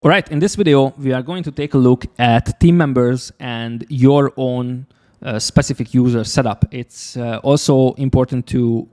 All right, in this video, we are going to take a look at team members and your own specific user setup. It's also important to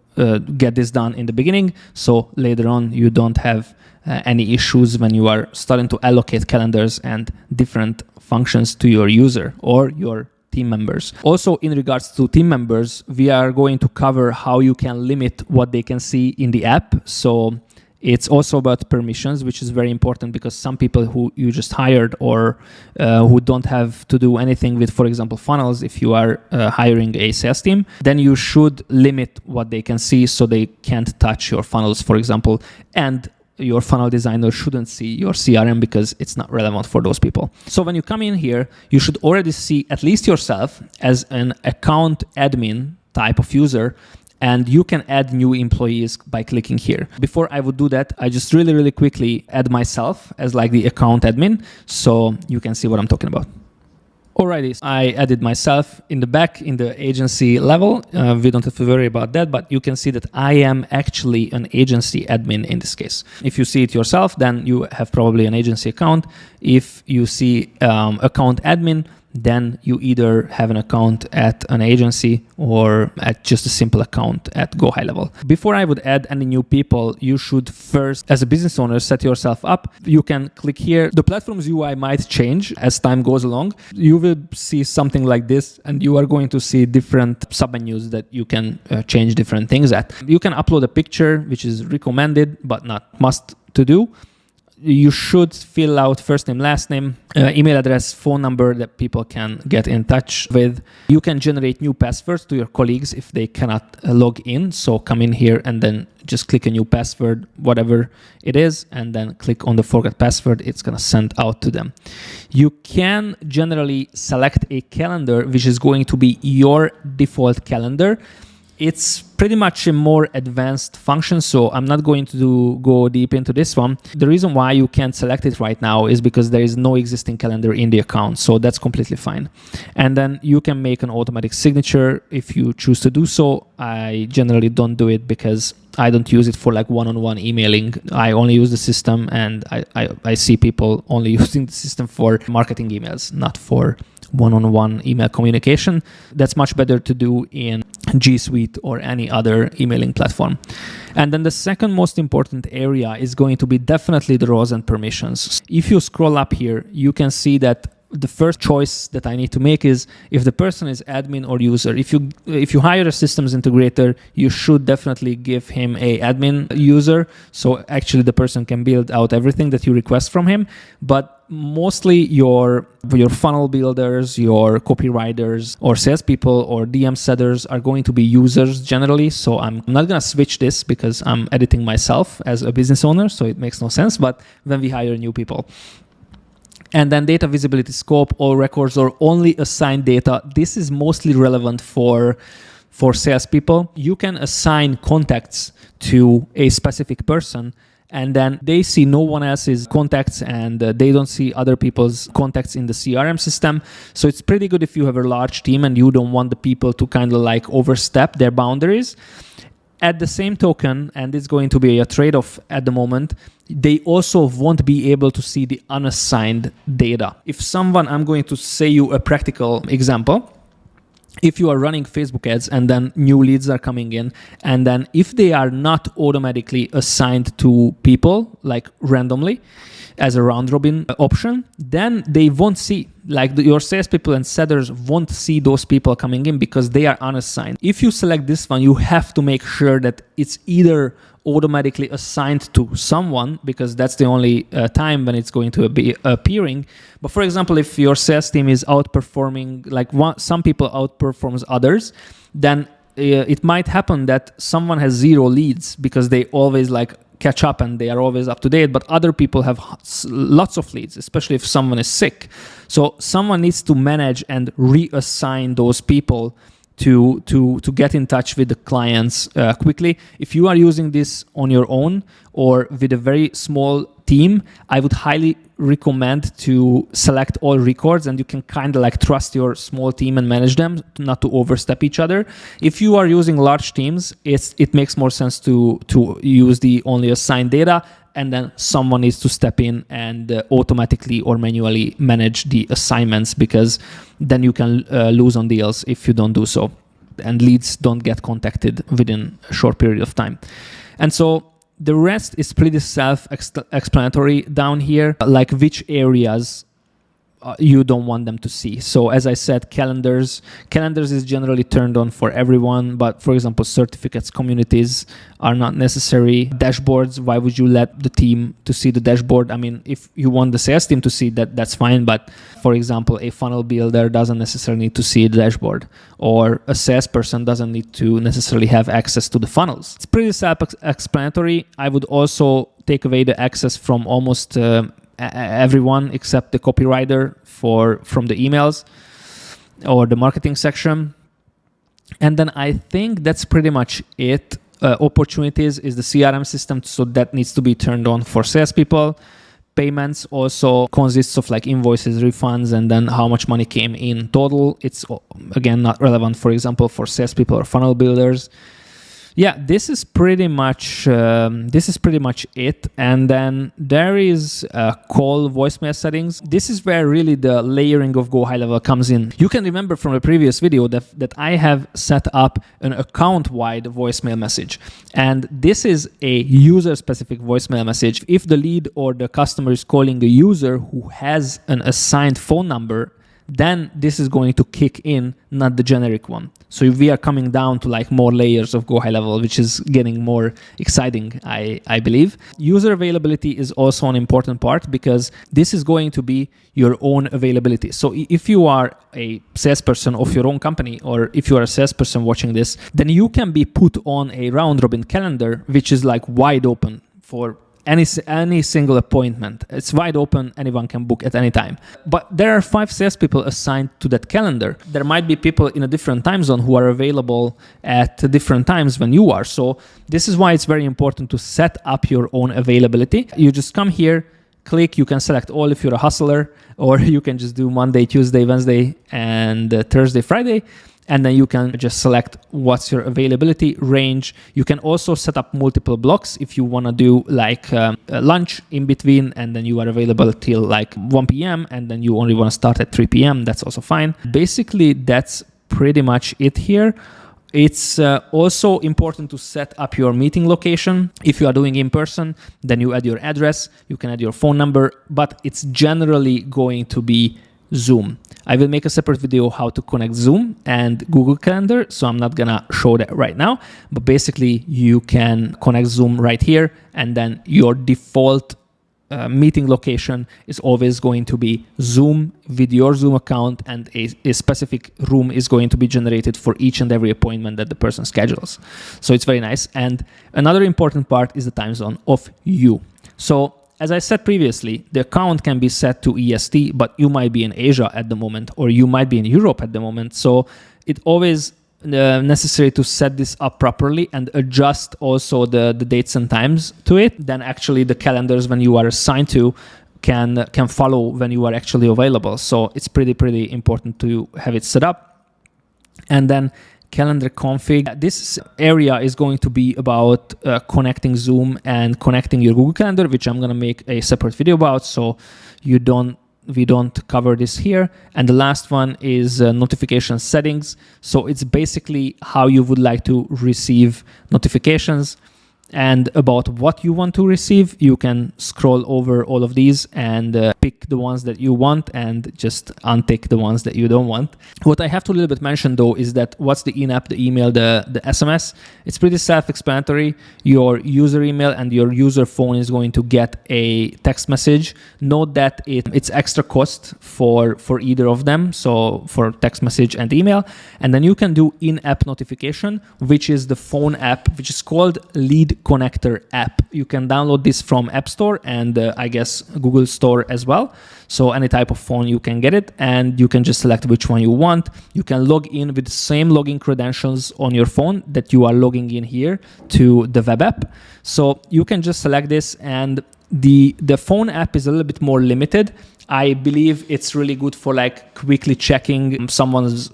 get this done in the beginning, so later on you don't have any issues when you are starting to allocate calendars and different functions to your user or your team members. Also, in regards to team members, we are going to cover how you can limit what they can see in the app. So it's also about permissions, which is very important because some people who you just hired or who don't have to do anything with, for example, funnels, if you are hiring a sales team, then you should limit what they can see so they can't touch your funnels, for example, and your funnel designer shouldn't see your CRM because it's not relevant for those people. So when you come in here, you should already see at least yourself as an account admin type of user, and you can add new employees by clicking here. Before I would do that, I just really quickly add myself as like the account admin so you can see what I'm talking about. Alrighty, I added myself in the back in the agency level. We don't have to worry about that, but you can see that I am actually an agency admin in this case. If you see it yourself, then you have probably an agency account. If you see account admin, then you either have an account at an agency or at just a simple account at GoHighLevel. Before I would add any new people, you should first, as a business owner, set yourself up. You can click here. The platform's UI might change as time goes along. You will see something like this, and you are going to see different submenus that you can change different things at. You can upload a picture, which is recommended, but not must to do. You should fill out first name, last name, email address, phone number that people can get in touch with. You can generate new passwords to your colleagues if they cannot log in. So come in here and then just click a new password, whatever it is, and then click on the forget password. It's going to send out to them. You can generally select a calendar, which is going to be your default calendar. It's pretty much a more advanced function, so I'm not going to go deep into this one. The reason why you can't select it right now is because there is no existing calendar in the account, so that's completely fine. And then you can make an automatic signature if you choose to do so. I generally don't do it because I don't use it for like one-on-one emailing. I only use the system, and I see people only using the system for marketing emails, not for one-on-one email communication. That's much better to do in G Suite or any other emailing platform. And then the second most important area is going to be definitely the roles and permissions. If you scroll up here, you can see that the first choice that I need to make is if the person is admin or user. If you hire a systems integrator, you should definitely give him a admin user. So actually the person can build out everything that you request from him. But mostly your funnel builders, your copywriters or salespeople or DM setters are going to be users generally. So I'm not going to switch this because I'm editing myself as a business owner. So it makes no sense. But when we hire new people. And then data visibility scope, all records or only assigned data. This is mostly relevant for salespeople. You can assign contacts to a specific person, and then they see no one else's contacts and they don't see other people's contacts in the CRM system. So it's pretty good if you have a large team and you don't want the people to kind of like overstep their boundaries. At the same token, and it's going to be a trade-off at the moment, they also won't be able to see the unassigned data. If someone, I'm going to say you a practical example. If you are running Facebook ads and then new leads are coming in, and then if they are not automatically assigned to people, like randomly, as a round robin option, then they won't see, like your salespeople and setters won't see those people coming in because they are unassigned. If you select this one, you have to make sure that it's either automatically assigned to someone because that's the only time when it's going to be appearing. But for example, if your sales team is outperforming, like some people outperforms others, then it might happen that someone has 0 leads because they always like catch up and they are always up to date, but other people have lots of leads, especially if someone is sick. So someone needs to manage and reassign those people to get in touch with the clients quickly. If you are using this on your own or with a very small team, I would highly recommend to select all records, and you can kind of like trust your small team and manage them not to overstep each other. If you are using large teams, it makes more sense to use the only assigned data. and then someone needs to step in and automatically or manually manage the assignments, because then you can lose on deals if you don't do so, and leads don't get contacted within a short period of time. And so the rest is pretty self-explanatory down here, like which areas you don't want them to see. So as I said, calendars is generally turned on for everyone, but for example, certificates, communities are not necessary. Dashboards, why would you let the team to see the dashboard? I mean, if you want the sales team to see that, that's fine. But for example, a funnel builder doesn't necessarily need to see the dashboard, or a salesperson doesn't need to necessarily have access to the funnels. It's pretty self-explanatory. I would also take away the access from almost everyone except the copywriter from the emails or the marketing section. And then I think that's pretty much it. Opportunities is the CRM system, so that needs to be turned on for salespeople. Payments also consists of like invoices, refunds, and then how much money came in total. It's again not relevant, for example, for salespeople or funnel builders. Yeah, this is pretty much it. And then there is call voicemail settings. This is where really the layering of GoHighLevel comes in. You can remember from the previous video that I have set up an account-wide voicemail message. And this is a user-specific voicemail message. If the lead or the customer is calling a user who has an assigned phone number, then this is going to kick in, not the generic one. So we are coming down to like more layers of GoHighLevel, which is getting more exciting, I believe. User availability is also an important part, because this is going to be your own availability. So if you are a salesperson of your own company, or if you are a salesperson watching this, then you can be put on a round robin calendar, which is like wide open for any single appointment. It's wide open, anyone can book at any time. But there are 5 salespeople assigned to that calendar. There might be people in a different time zone who are available at different times when you are. So this is why it's very important to set up your own availability. You just come here, click, you can select all if you're a hustler, or you can just do Monday, Tuesday, Wednesday, and Thursday, Friday. And then you can just select what's your availability range. You can also set up multiple blocks if you want to do like lunch in between, and then you are available till like 1 p.m. and then you only want to start at 3 p.m. That's also fine. Basically, that's pretty much it here. It's also important to set up your meeting location. If you are doing in person, then you add your address, you can add your phone number, but it's generally going to be Zoom. I will make a separate video how to connect Zoom and Google Calendar, so I'm not gonna show that right now, but basically you can connect Zoom right here, and then your default meeting location is always going to be Zoom with your Zoom account, and a specific room is going to be generated for each and every appointment that the person schedules. So it's very nice. And another important part is the time zone of you. So as I said previously, the account can be set to EST, but you might be in Asia at the moment, or you might be in Europe at the moment. So it always necessary to set this up properly and adjust also the dates and times to it. Then actually the calendars when you are assigned to can follow when you are actually available. So it's pretty important to have it set up. And then calendar config. This area is going to be about connecting Zoom and connecting your Google Calendar, which I'm going to make a separate video about, so we don't cover this here. And the last one is notification settings. So it's basically how you would like to receive notifications. And about what you want to receive, you can scroll over all of these and pick the ones that you want and just untick the ones that you don't want. What I have to a little bit mention though is that what's the in-app, the email, the SMS, it's pretty self-explanatory. Your user email and your user phone is going to get a text message. Note that it's extra cost for either of them, so for text message and email. And then you can do in-app notification, which is the phone app, which is called Lead Connector app. You can download this from App Store and I guess Google Store as well. So any type of phone you can get it, and you can just select which one you want. You can log in with the same login credentials on your phone that you are logging in here to the web app. So you can just select this, and the phone app is a little bit more limited. I believe it's really good for like quickly checking someone's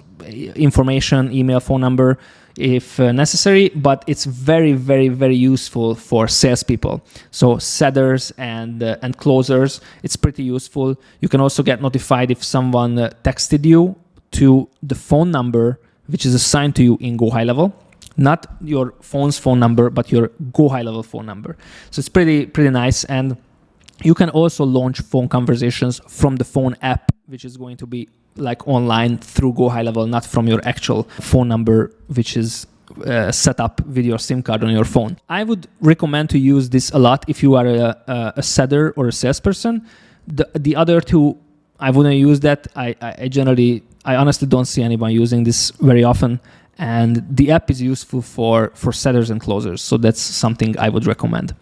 information, email, phone number. if necessary, but it's very, very, very useful for salespeople. So setters and closers, it's pretty useful. You can also get notified if someone texted you to the phone number which is assigned to you in GoHighLevel. Not your phone's phone number, but your GoHighLevel phone number. So it's pretty nice. And you can also launch phone conversations from the phone app, which is going to be like online through GoHighLevel, not from your actual phone number, which is set up with your SIM card on your phone. I would recommend to use this a lot if you are a setter or a salesperson. The other two, I wouldn't use that. I honestly don't see anyone using this very often. And the app is useful for setters and closers. So that's something I would recommend.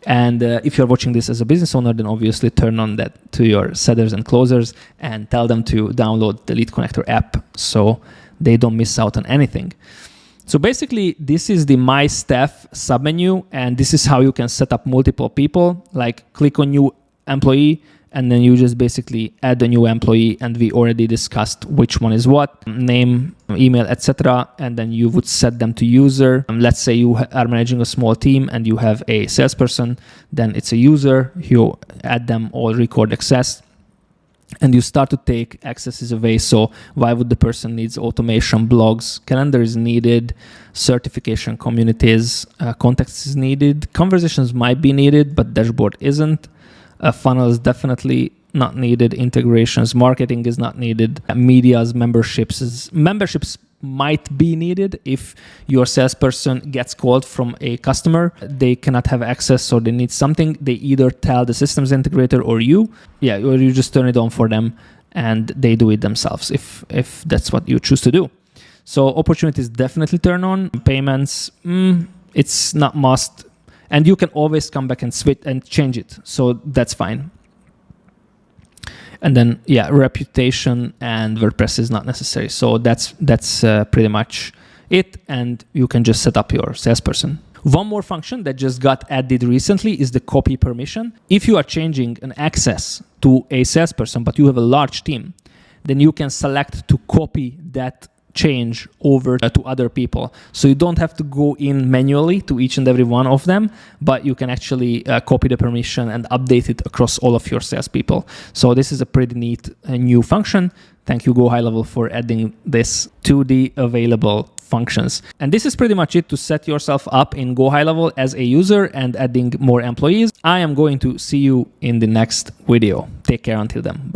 And if you're watching this as a business owner, then obviously turn on that to your setters and closers and tell them to download the Lead Connector app so they don't miss out on anything. So basically, this is the My Staff submenu, and this is how you can set up multiple people. Like click on new employee, and then you just basically add a new employee, and we already discussed which one is what, name, email, etc. And then you would set them to user. Let's say you are managing a small team and you have a salesperson, then it's a user. You add them all record access, and you start to take accesses away. So why would the person needs automation, blogs, calendar is needed, certification, communities, context is needed, conversations might be needed, but dashboard isn't. Funnel is definitely not needed. Integrations, marketing is not needed. Media's memberships might be needed if your salesperson gets called from a customer. They cannot have access or they need something. They either tell the systems integrator or you. Yeah, or you just turn it on for them and they do it themselves if that's what you choose to do. So opportunities definitely turn on. Payments, it's not must. And you can always come back and switch and change it. So that's fine. And then, yeah, reputation and WordPress is not necessary. So that's pretty much it. And you can just set up your salesperson. One more function that just got added recently is the copy permission. If you are changing an access to a salesperson, but you have a large team, then you can select to copy that change over to other people. So you don't have to go in manually to each and every one of them, but you can actually copy the permission and update it across all of your salespeople. So this is a pretty neat new function. Thank you, GoHighLevel, for adding this to the available functions. And this is pretty much it to set yourself up in GoHighLevel as a user and adding more employees. I am going to see you in the next video. Take care until then. Bye.